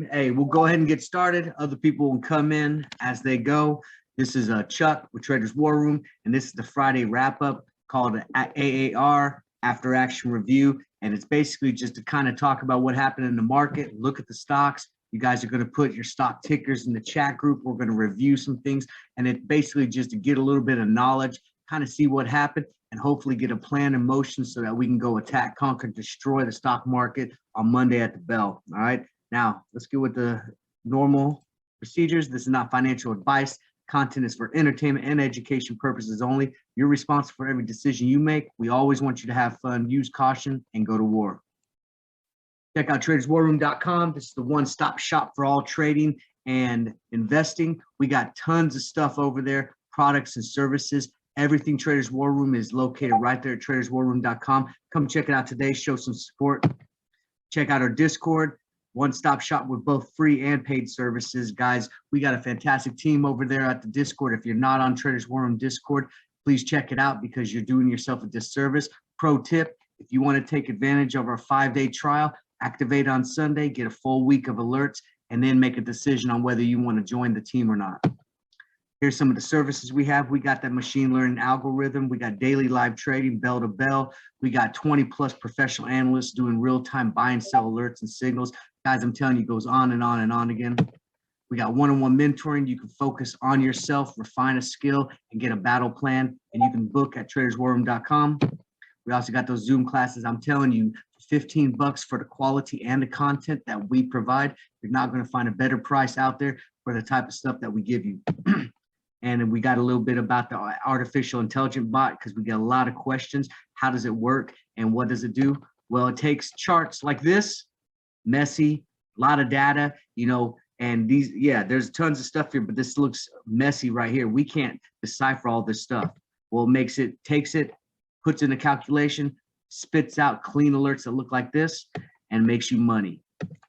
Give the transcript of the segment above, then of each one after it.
Hey, we'll go ahead and get started. Other people will come in as they go. This is Chuck with Traders War Room, and this is the Friday wrap-up called AAR, After Action Review. And it's basically just to kind of talk about what happened in the market, look at the stocks. You guys are going to put your stock tickers in the chat group. We're going to review some things, and it's basically just to get a little bit of knowledge, kind of see what happened, and hopefully get a plan in motion so that we can go attack, conquer, destroy the stock market on Monday at the bell. All right. Now, let's get with the normal procedures. This is not financial advice. Content is for entertainment and education purposes only. You're responsible for every decision you make. We always want you to have fun, use caution, and go to war. Check out traderswarroom.com. This is the one-stop shop for all trading and investing. We got tons of stuff over there, products and services. Everything Traders War Room is located right there at traderswarroom.com. Come check it out today. Show some support. Check out our Discord. One-stop shop with both free and paid services. Guys, we got a fantastic team over there at the Discord. If you're not on Traders War Room Discord, please check it out because you're doing yourself a disservice. Pro tip, if you want to take advantage of our 5-day trial, activate on Sunday, get a full week of alerts, and then make a decision on whether you want to join the team or not. Here's some of the services we have. We got that machine learning algorithm. We got daily live trading, bell to bell. We got 20+ professional analysts doing real-time buy and sell alerts and signals. Guys, I'm telling you, it goes on and on and on again. We got one-on-one mentoring. You can focus on yourself, refine a skill, and get a battle plan. And you can book at traderswarroom.com. We also got those Zoom classes. I'm telling you, $15 for the quality and the content that we provide. You're not going to find a better price out there for the type of stuff that we give you. And we got a little bit about the artificial intelligence bot because we get a lot of questions. How does it work and what does it do? Well, it takes charts like this, messy, a lot of data, you know, and these, yeah, there's tons of stuff here, but this looks messy right here. We can't decipher all this stuff. Well, it makes it, takes it, puts in a calculation, spits out clean alerts that look like this, and makes you money.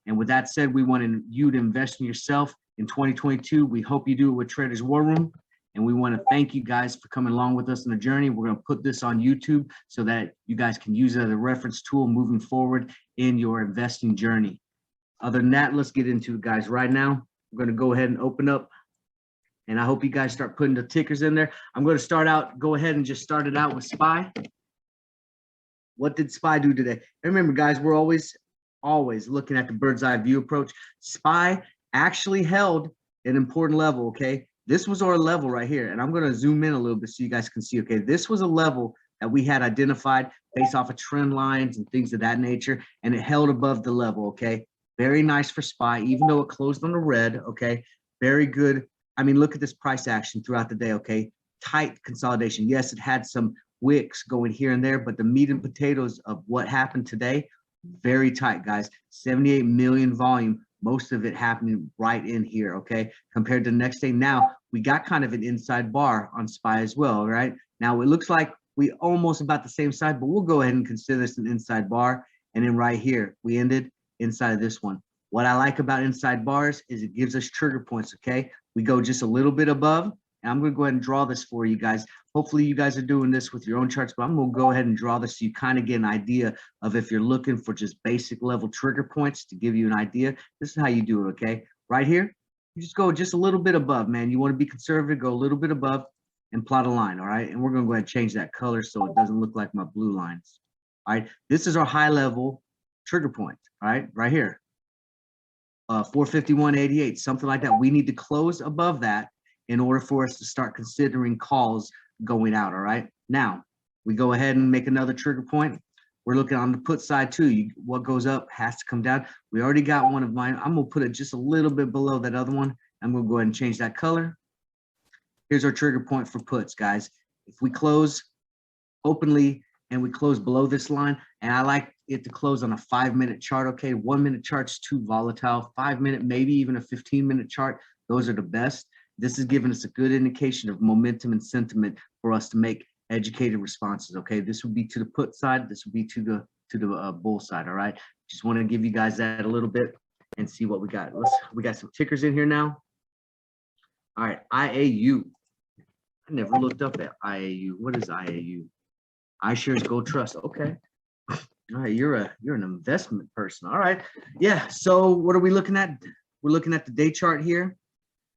And with that said, we want you to invest in yourself in 2022. We hope you do it with Traders War Room. And we want to thank you guys for coming along with us on the journey. We're going to put this on YouTube so that you guys can use it as a reference tool moving forward in your investing journey. Other than that, let's get into it, guys. Right now, we're going to go ahead and open up. And I hope you guys start putting the tickers in there. I'm going to go ahead and just start it out with SPY. What did SPY do today? And remember, guys, we're always looking at the bird's eye view approach. SPY actually held an important level, okay? This was our level right here, and I'm going to zoom in a little bit so you guys can see, okay? This was a level that we had identified based off of trend lines and things of that nature, and it held above the level, okay? Very nice for SPY, even though it closed on the red, okay? Very good. I mean, look at this price action throughout the day, okay? Tight consolidation. Yes, it had some wicks going here and there, but the meat and potatoes of what happened today, very tight, guys. 78 million volume. Most of it happening right in here, okay? Compared to the next day. Now, we got kind of an inside bar on SPY as well, right? Now, it looks like we almost about the same side, but we'll go ahead and consider this an inside bar. And then right here, we ended inside of this one. What I like about inside bars is it gives us trigger points, okay? We go just a little bit above, and I'm going to go ahead and draw this for you guys. Hopefully, you guys are doing this with your own charts, but I'm going to go ahead and draw this so you kind of get an idea of if you're looking for just basic level trigger points to give you an idea. This is how you do it, okay? Right here, you just go just a little bit above, man. You want to be conservative, go a little bit above and plot a line, all right? And we're going to go ahead and change that color so it doesn't look like my blue lines, all right? This is our high level trigger point, all right? Right here, 451.88, something like that. We need to close above that in order for us to start considering calls going out, all right? Now, we go ahead and make another trigger point. We're looking on the put side too. What goes up has to come down. We already got one of mine. I'm gonna put it just a little bit below that other one. I'm gonna go ahead and change that color. Here's our trigger point for puts, guys. If we close openly and we close below this line, and I like it to close on a 5-minute chart, okay? 1-minute chart's too volatile. 5-minute, maybe even a 15-minute chart. Those are the best. This is giving us a good indication of momentum and sentiment for us to make educated responses, okay? This would be to the put side. This would be to the bull side, all right? Just want to give you guys that a little bit and see what we got. We got some tickers in here now. All right, IAU. I never looked up at IAU. What is IAU? iShares Gold Trust. Okay. All right, you're an investment person. All right. Yeah. So what are we looking at? We're looking at the day chart here.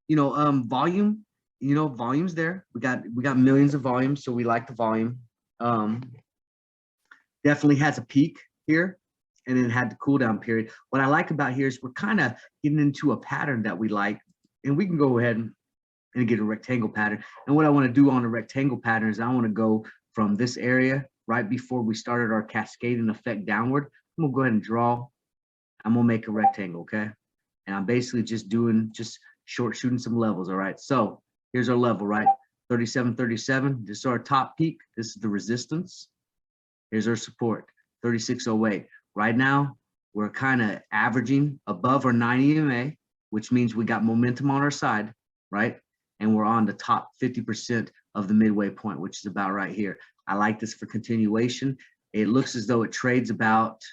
Volume, volume's there. We got millions of volume, so we like the volume. Um, Definitely has a peak here, and then had the cool down period. What I like about here is we're kind of getting into a pattern that we like, and we can go ahead and get a rectangle pattern. And what I want to do on a rectangle pattern is I want to go from this area right before we started our cascading effect downward. I'm gonna go ahead and draw. I'm gonna make a rectangle, okay? And I'm basically just short shooting some levels, all right? So here's our level, right? 37.37, this is our top peak. This is the resistance. Here's our support, 36.08. Right now, we're kind of averaging above our 9 EMA, which means we got momentum on our side, right? And we're on the top 50% of the midway point, which is about right here. I like this for continuation. It looks as though it trades about,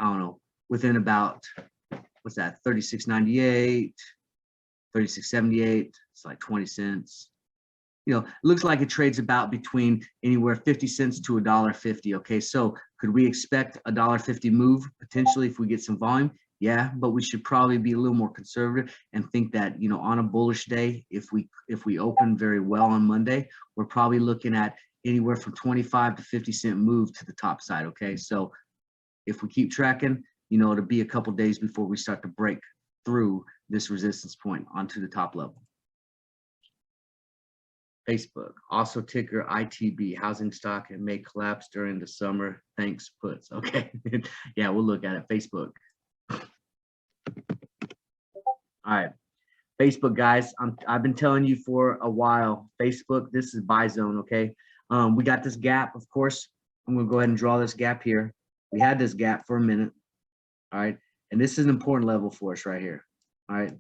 I don't know, within about, what's that, 36.98, 36.78, it's like 20 cents. It looks like it trades about between anywhere 50 cents to $1.50. Okay, so could we expect a $1.50 move potentially if we get some volume? Yeah, but we should probably be a little more conservative and think that, on a bullish day, if we open very well on Monday, we're probably looking at anywhere from 25 to 50 cent move to the top side. Okay, so if we keep tracking, it'll be a couple days before we start to break through this resistance point onto the top level. Facebook, also ticker ITB, housing stock, and may collapse during the summer. Thanks, puts. Okay, yeah, we'll look at it. Facebook. All right, Facebook, guys. I've been telling you for a while. Facebook, this is buy zone. Okay, we got this gap. Of course, I'm gonna go ahead and draw this gap here. We had this gap for a minute. All right, and this is an important level for us right here. All right,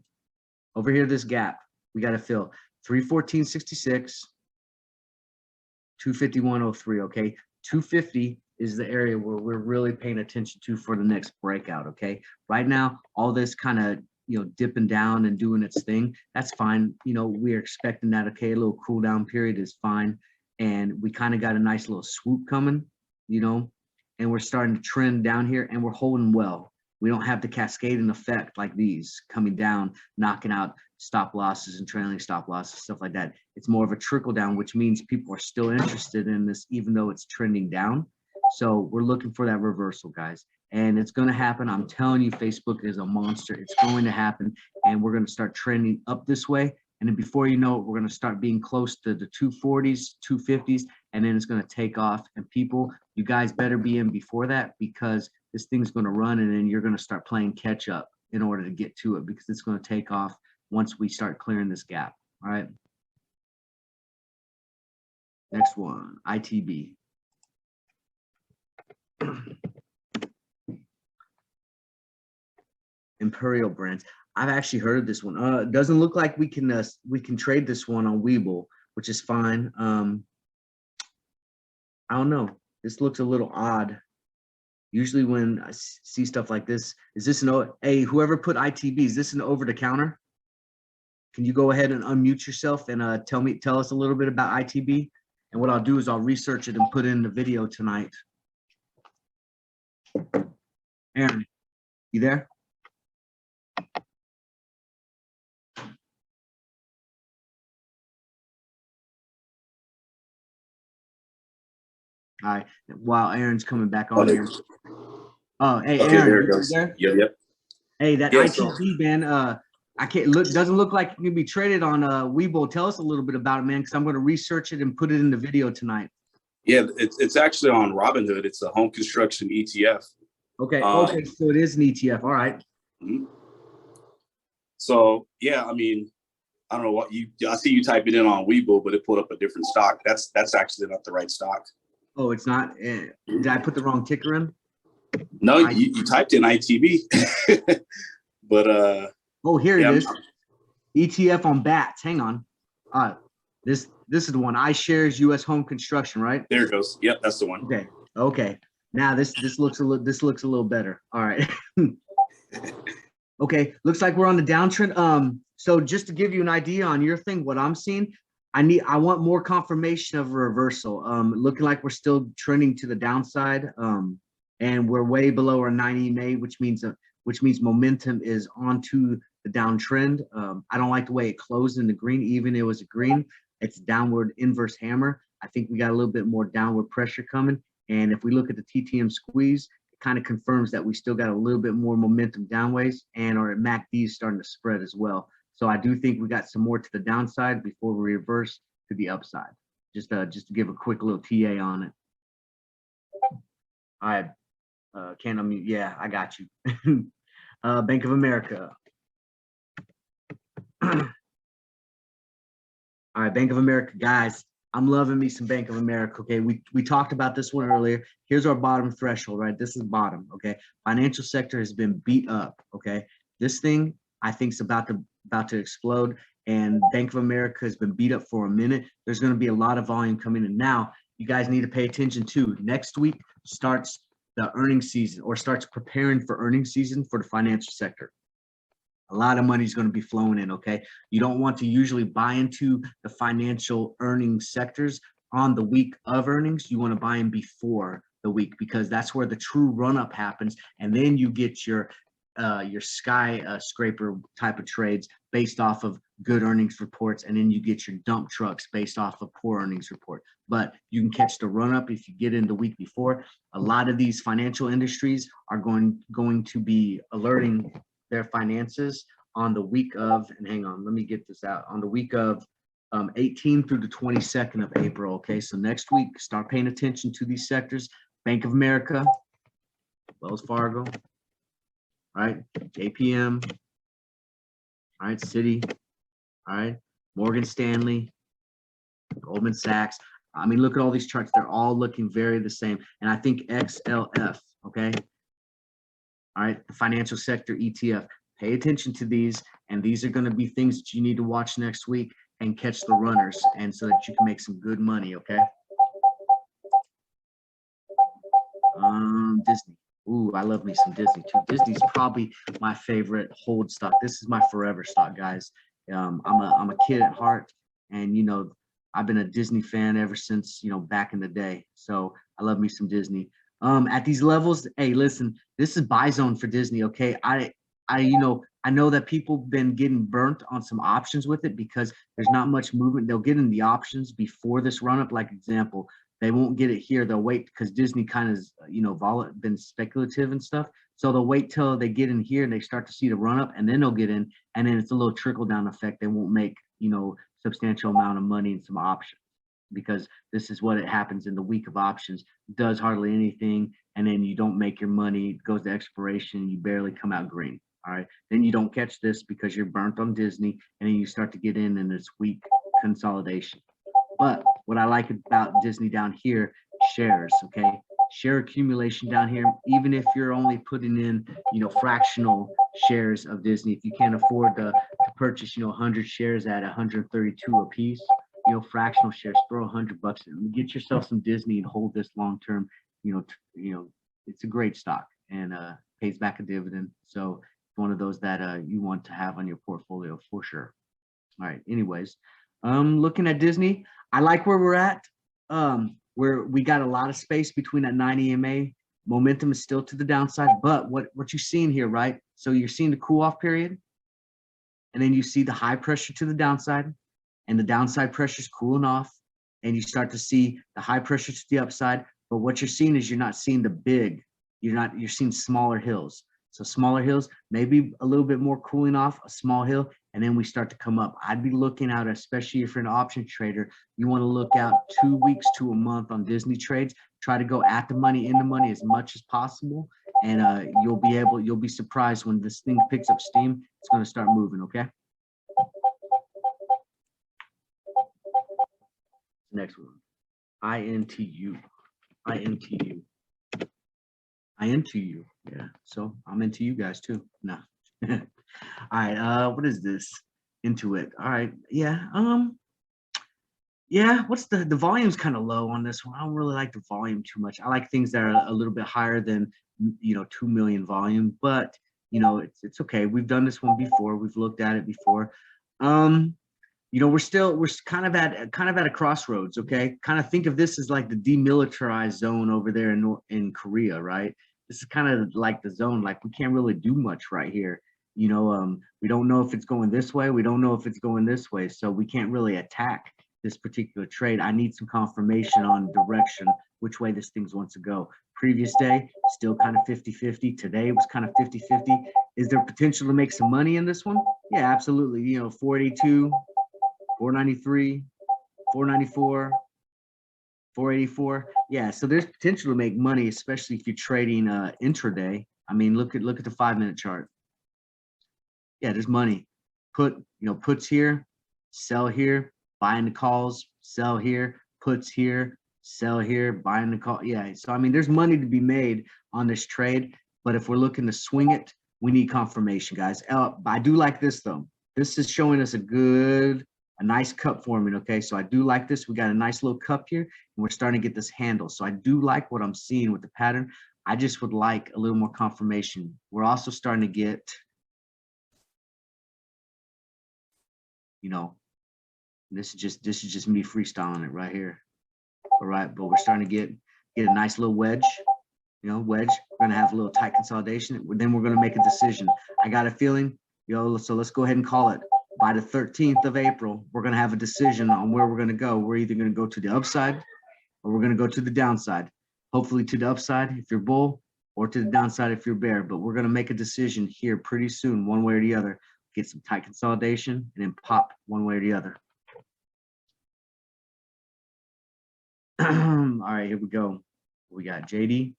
over here, this gap we got to fill. 314.66, 251.03. Okay, 250 is the area where we're really paying attention to for the next breakout. Okay, right now, all this kind of dipping down and doing its thing, that's fine. We're expecting that. Okay, a little cool down period is fine, and we kind of got a nice little swoop coming. And we're starting to trend down here, and we're holding well. We don't have the cascading effect like these coming down, knocking out stop losses and trailing stop losses, stuff like that. It's more of a trickle down, which means people are still interested in this, even though it's trending down. So we're looking for that reversal, guys. And it's going to happen. I'm telling you, Facebook is a monster. It's going to happen. And we're going to start trending up this way. And then before you know it, we're going to start being close to the 240s, 250s, and then it's going to take off. And people, you guys better be in before that, because this thing's going to run, and then you're going to start playing catch up in order to get to it, because it's going to take off once we start clearing this gap. All right. Next one, ITB. Imperial Brands. I've actually heard of this one. It doesn't look like we can trade this one on Webull, which is fine. I don't know. This looks a little odd. Usually when I see stuff like this, is this hey, whoever put ITB, is this an over the counter? Can you go ahead and unmute yourself and tell us a little bit about ITB? And what I'll do is I'll research it and put it in the video tonight. Aaron, you there? All right. While Aaron's coming back on here. Oh, hey, okay, Aaron, there it goes. Yep. Hey, that ITB, man. I can't look. Doesn't look like it can be traded on Webull. Tell us a little bit about it, man, because I'm going to research it and put it in the video tonight. Yeah, it's actually on Robinhood. It's a home construction ETF. Okay. Okay, so it is an ETF. All right. Mm-hmm. So yeah, I mean, I don't know what I see you type it in on Webull, but it pulled up a different stock. That's actually not the right stock. Oh, it's not. Did I put the wrong ticker in? No, you typed in ITB, but oh, here it is. ETF on BATS. Hang on. This is the one. iShares U.S. Home Construction, right? There it goes. Yep, that's the one. Okay. Okay. Now this looks a little better. All right. Okay. Looks like we're on the downtrend. So just to give you an idea on your thing, what I'm seeing, I want more confirmation of a reversal. Looking like we're still trending to the downside. and we're way below our 90 EMA, which means momentum is onto the downtrend. I don't like the way it closed in the green, even it was a green. It's downward inverse hammer. I think we got a little bit more downward pressure coming. And if we look at the TTM squeeze, it kind of confirms that we still got a little bit more momentum downways, and our MACD is starting to spread as well. So I do think we got some more to the downside before we reverse to the upside. Just to give a quick little TA on it. All right, can't unmute. Yeah, I got you. Bank of America. All right, Bank of America, guys. I'm loving me some Bank of America. Okay, we talked about this one earlier. Here's our bottom threshold, right? This is bottom. Okay, financial sector has been beat up. Okay, this thing I think is about to explode, and Bank of America has been beat up for a minute. There's going to be a lot of volume coming in now. You guys need to pay attention to. Next week starts the earnings season, or starts preparing for earnings season for the financial sector. A lot of money is going to be flowing in, okay? You don't want to usually buy into the financial earnings sectors on the week of earnings. You want to buy in before the week, because that's where the true run-up happens, and then you get your skyscraper type of trades based off of good earnings reports, and then you get your dump trucks based off of poor earnings report. But you can catch the run-up if you get in the week before. A lot of these financial industries are going to be alerting their finances on the week of, and hang on, let me get this out, on the week of 18 through the 22nd of April. Okay, so next week, start paying attention to these sectors. Bank of America, Wells Fargo, all right, JPM, all right, Citi, all right, Morgan Stanley, Goldman Sachs. I mean, look at all these charts. They're all looking very the same. And I think XLF, okay, all right, the financial sector ETF. Pay attention to these, and these are going to be things that you need to watch next week and catch the runners, and so that you can make some good money, okay? Disney. Ooh, I love me some Disney too. Disney's probably my favorite hold stock. This is my forever stock, guys. I'm a kid at heart, and you know, I've been a Disney fan ever since, you know, back in the day. So I love me some Disney. At these levels, hey, listen, this is buy zone for Disney, okay? I know that people have been getting burnt on some options with it because there's not much movement. They'll get in the options before this run up. Like example, they won't get it here. They'll wait because Disney kind of, you know, been speculative and stuff. So they'll wait till they get in here and they start to see the run up, and then they'll get in, and then it's a little trickle down effect. They won't make, you know, substantial amount of money in some options, because this is what it happens in the week of options. Does hardly anything, and then you don't make your money. It goes to expiration, you barely come out green. All right, then you don't catch this because you're burnt on Disney, and then you start to get in this weak consolidation. But what I like about Disney down here, shares, okay? Share accumulation down here, even if you're only putting in, you know, fractional shares of Disney. If you can't afford to purchase, you know, 100 shares at 132 a piece, you know, fractional shares, throw $100 in, get yourself some Disney and hold this long term. You know, it's a great stock, and pays back a dividend. So one of those that you want to have on your portfolio for sure. All right, anyways, looking at Disney, I like where we're at. Where we got a lot of space between that 90 EMA. Momentum is still to the downside, but what you're seeing here, right? So you're seeing the cool off period, and then you see the high pressure to the downside, and the downside pressure is cooling off, and you start to see the high pressure to the upside. But what you're seeing is you're not seeing the big, you're seeing smaller hills. So smaller hills, maybe a little bit more cooling off, a small hill, and then we start to come up. I'd be looking out, especially if you're an option trader, you want to look out 2 weeks to a month on Disney trades. Try to go at the money, in the money as much as possible, and you'll be surprised when this thing picks up steam. It's going to start moving, okay? Next one, INTU. I into you. Yeah, so I'm into you guys too. No. All right, what is this? Into it. All right, yeah. Yeah, what's the volume's kind of low on this one. I don't really like the volume too much. I like things that are a little bit higher than, you know, 2 million volume, but you know, it's okay. We've done this one before. We've looked at it before. you know, we're kind of at a crossroads. Okay, kind of think of this as like the demilitarized zone over there in Korea, right? This is kind of like the zone. Like we can't really do much right here. You know, we don't know if it's going this way. We don't know if it's going this way, so we can't really attack this particular trade. I need some confirmation on direction, which way this thing wants to go. Previous day, still kind of 50-50. Today was kind of 50-50. Is there potential to make some money in this one? Yeah, absolutely. You know, 482, 493, 494, 484. Yeah, so there's potential to make money, especially if you're trading intraday. I mean, look at the 5-minute chart. Yeah, there's money. Puts here, sell here, buying the calls, sell here, puts here, sell here, buying the call. Yeah, so I mean, there's money to be made on this trade, but if we're looking to swing it, we need confirmation, guys. I do like this though. This is showing us a nice cup forming. Okay, so I do like this. We got a nice little cup here, and we're starting to get this handle. So I do like what I'm seeing with the pattern. I just would like a little more confirmation. We're also starting to get, you know, this is just me freestyling it right here. All right, but we're starting to get a nice little wedge. You know, wedge. We're gonna have a little tight consolidation. Then we're gonna make a decision. I got a feeling, so let's go ahead and call it. By the 13th of April, we're gonna have a decision on where we're gonna go. We're either gonna go to the upside or we're gonna go to the downside. Hopefully to the upside if you're bull, or to the downside if you're bear. But we're gonna make a decision here pretty soon, one way or the other. Get some tight consolidation and then pop one way or the other. All right, here we go. We got JD,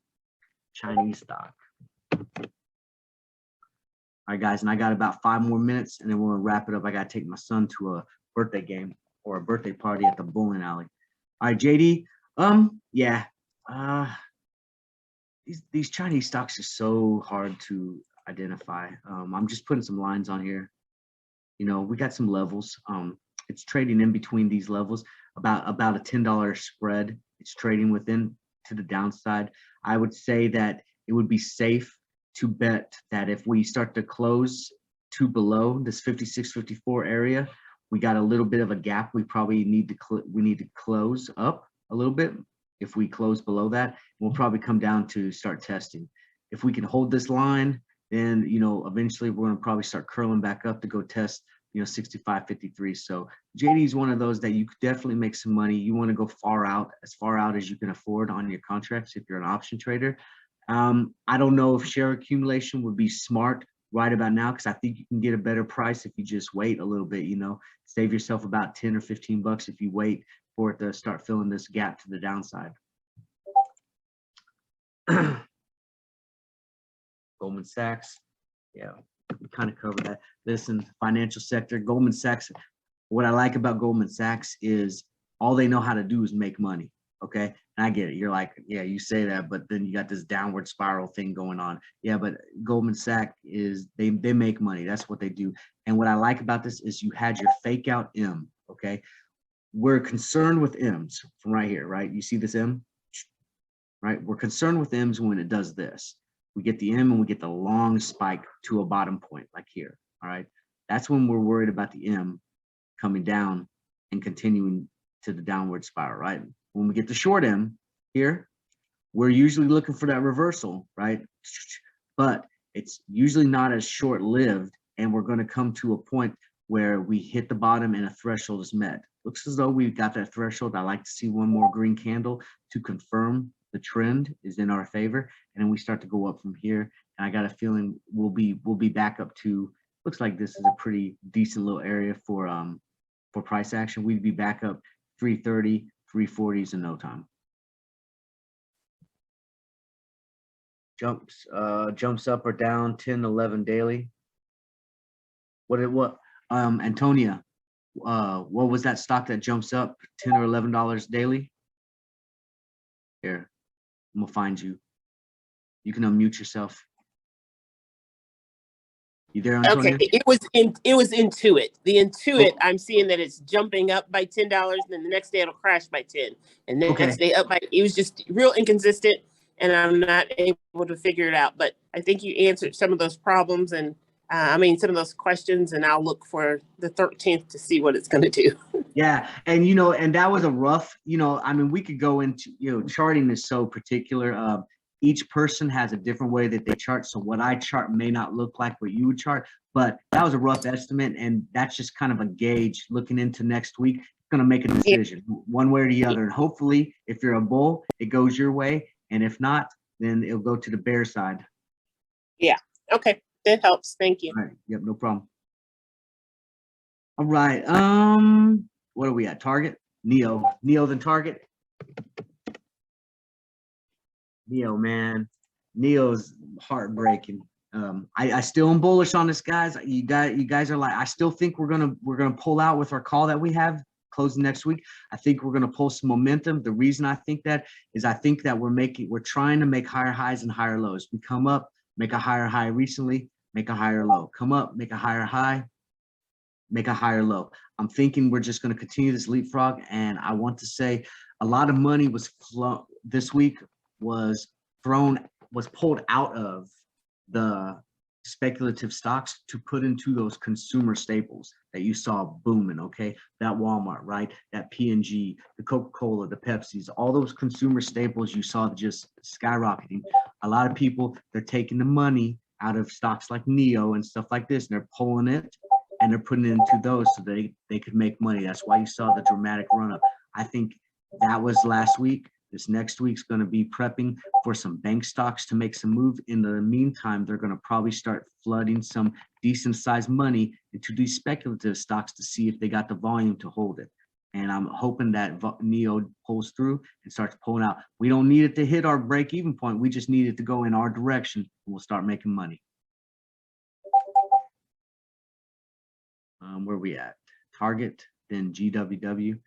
Chinese stock. All right, guys, and I got about 5 more minutes, and then we're gonna wrap it up. I gotta take my son to a birthday game or a birthday party at the bowling alley. All right, JD. Yeah. These Chinese stocks are so hard to identify. I'm just putting some lines on here. You know, we got some levels. It's trading in between these levels, about a $10 spread. It's trading within to the downside. I would say that it would be safe to bet that if we start to close to below this 56-54 area, we got a little bit of a gap. We probably need to close up a little bit. If we close below that, we'll probably come down to start testing. If we can hold this line, then eventually we're going to probably start curling back up to go test 65.53. So JD is one of those that you could definitely make some money. You want to go as far out as you can afford on your contracts if you're an option trader. I don't know if share accumulation would be smart right about now, because I think you can get a better price if you just wait a little bit. Save yourself about 10 or 15 bucks if you wait for it to start filling this gap to the downside. Goldman Sachs, yeah, we kind of covered that. Listen, financial sector, Goldman Sachs. What I like about Goldman Sachs is all they know how to do is make money. Okay, and I get it. You're like, yeah, you say that, but then you got this downward spiral thing going on. Yeah, but Goldman Sachs is they make money. That's what they do. And what I like about this is you had your fake out M. Okay, we're concerned with M's from right here, right? You see this M, right? We're concerned with M's when it does this. We get the M and we get the long spike to a bottom point like here. All right, that's when we're worried about the M coming down and continuing to the downward spiral, right? When we get the short M here, we're usually looking for that reversal, right? But it's usually not as short-lived, and we're going to come to a point where we hit the bottom and a threshold is met. Looks as though we've got that threshold. I like to see one more green candle to confirm the trend is in our favor, and then we start to go up from here. And I got a feeling we'll be back up to, looks like this is a pretty decent little area for price action. We'd be back up 330, 340s in no time. Jumps up or down 10, 11 daily. Antonia, what was that stock that jumps up $10 or $11 daily? Here, I'm gonna find you. You can unmute yourself. You there, Antonia? Okay, it was Intuit. The Intuit, I'm seeing that it's jumping up by $10, and then the next day it'll crash by 10, and the next day up by. It was just real inconsistent, and I'm not able to figure it out. But I think you answered some of those problems, and I mean, some of those questions, and I'll look for the 13th to see what it's going to do. Yeah. And, you know, and that was a rough, you know, I mean, we could go into, you know, charting is so particular. Each person has a different way that they chart. So what I chart may not look like what you would chart, but that was a rough estimate. And that's just kind of a gauge looking into next week. Going to make a decision one way or the other. And hopefully, if you're a bull, it goes your way. And if not, then it'll go to the bear side. Yeah. Okay. That helps. Thank you. All right. Yep. No problem. All right. What are we at? Target? Neo then Target. Neo, man. Neo's heartbreaking. I still am bullish on this, guys. You guys are like, I still think we're gonna pull out with our call that we have closing next week. I think we're gonna pull some momentum. The reason I think that is I think that we're trying to make higher highs and higher lows. We come up, make a higher high recently, make a higher low. Come up, make a higher high, make a higher low. I'm thinking we're just going to continue this leapfrog. And I want to say a lot of money was this week was pulled out of the speculative stocks to put into those consumer staples that you saw booming. Okay. That Walmart, right? That P&G, the Coca-Cola, the Pepsis, all those consumer staples you saw just skyrocketing. A lot of people, they're taking the money out of stocks like Neo and stuff like this, and they're pulling it and they're putting it into those so they could make money. That's why you saw the dramatic run up. I think that was last week. This next week's going to be prepping for some bank stocks to make some move. In the meantime, they're going to probably start flooding some decent sized money into these speculative stocks to see if they got the volume to hold it. And I'm hoping that Neo pulls through and starts pulling out. We don't need it to hit our break-even point. We just need it to go in our direction, and we'll start making money. Where we at? Target, then GWW.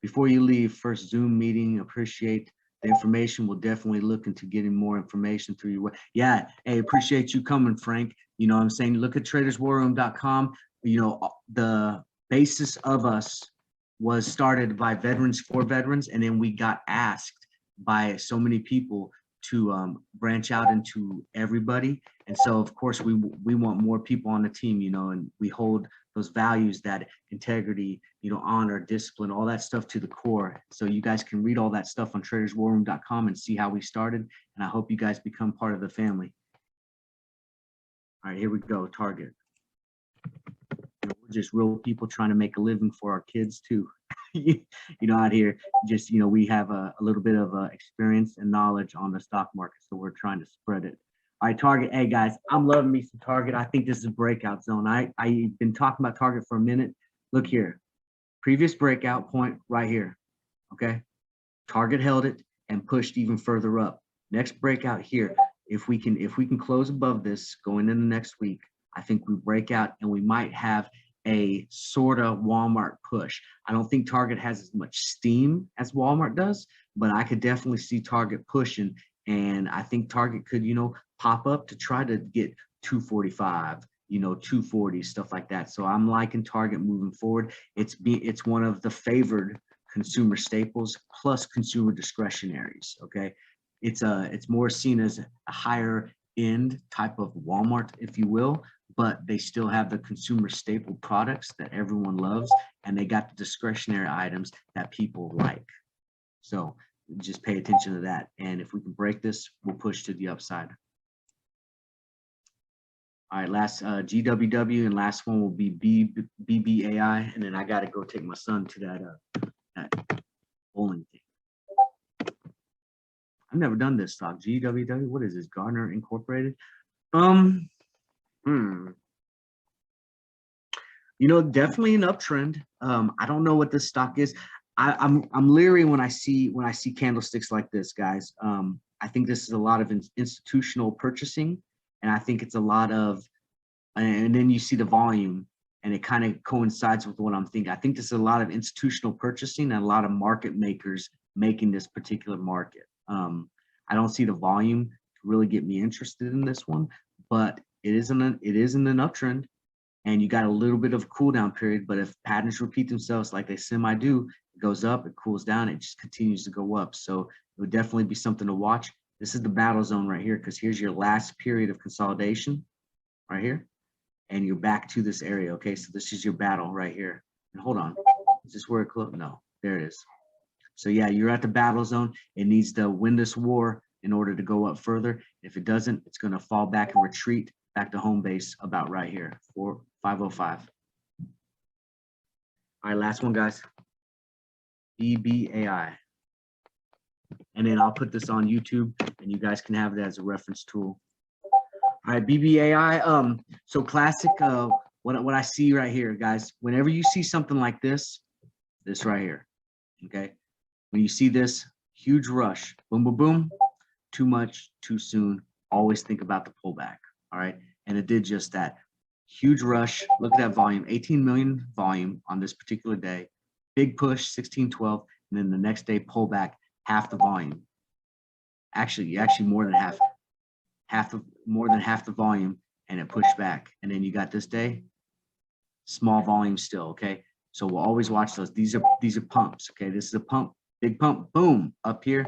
Before you leave, first Zoom meeting, appreciate the information. We'll definitely look into getting more information through your way. Yeah, hey, appreciate you coming, Frank. You know what I'm saying? Look at traderswarroom.com. You know, the basis of us was started by veterans for veterans, and then we got asked by so many people to branch out into everybody. And so, of course, we want more people on the team, you know, and we hold those values, that integrity, you know, honor, discipline, all that stuff to the core. So you guys can read all that stuff on traderswarroom.com and see how we started. And I hope you guys become part of the family. All right, here we go. Target. You know, we're just real people trying to make a living for our kids too. You know, out here, just, you know, we have a little bit of experience and knowledge on the stock market, so we're trying to spread it. All right, Target. Hey guys, I'm loving me some Target. I think this is a breakout zone. I've been talking about Target for a minute. Look here, previous breakout point right here. Okay, Target held it and pushed even further up. Next breakout here. If we can close above this going into next week, I think we break out and we might have a sort of Walmart push. I don't think Target has as much steam as Walmart does, but I could definitely see Target pushing. And I think Target could, you know, pop up to try to get 245, you know, 240, stuff like that. So I'm liking Target moving forward. It's one of the favored consumer staples plus consumer discretionaries. Okay, it's more seen as a higher end type of Walmart, if you will, but they still have the consumer staple products that everyone loves, and they got the discretionary items that people like. So just pay attention to that. And if we can break this, we'll push to the upside. All right, last GWW, and last one will be BBAI, and then I got to go take my son to that bowling thing. I've never done this stock. GWW, what is this? Gardner Incorporated. You know, definitely an uptrend. I don't know what this stock is. I'm leery when I see candlesticks like this, guys. I think this is a lot of institutional purchasing, and I think it's a lot of, and then you see the volume, and it kind of coincides with what I'm thinking. I think this is a lot of institutional purchasing and a lot of market makers making this particular market. I don't see the volume to really get me interested in this one, but it is in an uptrend, and you got a little bit of a cool down period. But if patterns repeat themselves like they semi do, it goes up, it cools down, it just continues to go up. So it would definitely be something to watch. This is the battle zone right here, because here's your last period of consolidation right here. and you're back to this area. Okay, so this is your battle right here. And hold on, is this where it closed? No, there it is. So yeah, you're at the battle zone. It needs to win this war in order to go up further. If it doesn't, it's going to fall back and retreat back to home base about right here, 505. All right, last one, guys. BBAI. And then I'll put this on YouTube and you guys can have it as a reference tool. All right, BBAI. So classic, what I see right here, guys, whenever you see something like this right here, okay? When you see this huge rush, boom, boom, boom, too much, too soon, always think about the pullback, all right? And it did just that. Huge rush, look at that volume, 18 million volume on this particular day. Big push, 1612, and then the next day pullback, half the volume. Actually more than more than half the volume, and it pushed back. And then you got this day, small volume still, okay? So we'll always watch those. These are pumps, okay? This is a pump, big pump, boom, up here.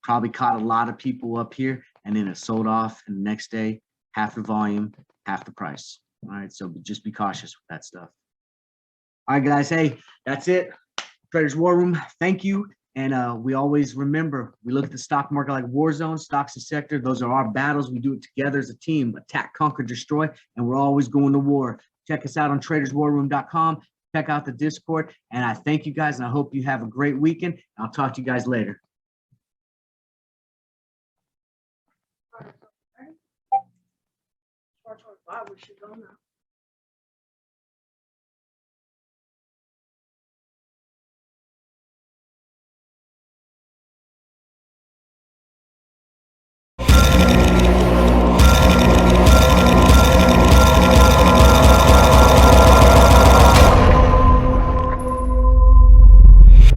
Probably caught a lot of people up here, and then it sold off, and the next day, half the volume, half the price. All right, so just be cautious with that stuff. All right, guys, hey, that's it. Traders War Room, thank you. And we always remember, we look at the stock market like war zone, stocks and sector. Those are our battles. We do it together as a team, attack, conquer, destroy, and we're always going to war. Check us out on traderswarroom.com. Check out the Discord. And I thank you guys, and I hope you have a great weekend. I'll talk to you guys later. We should go now.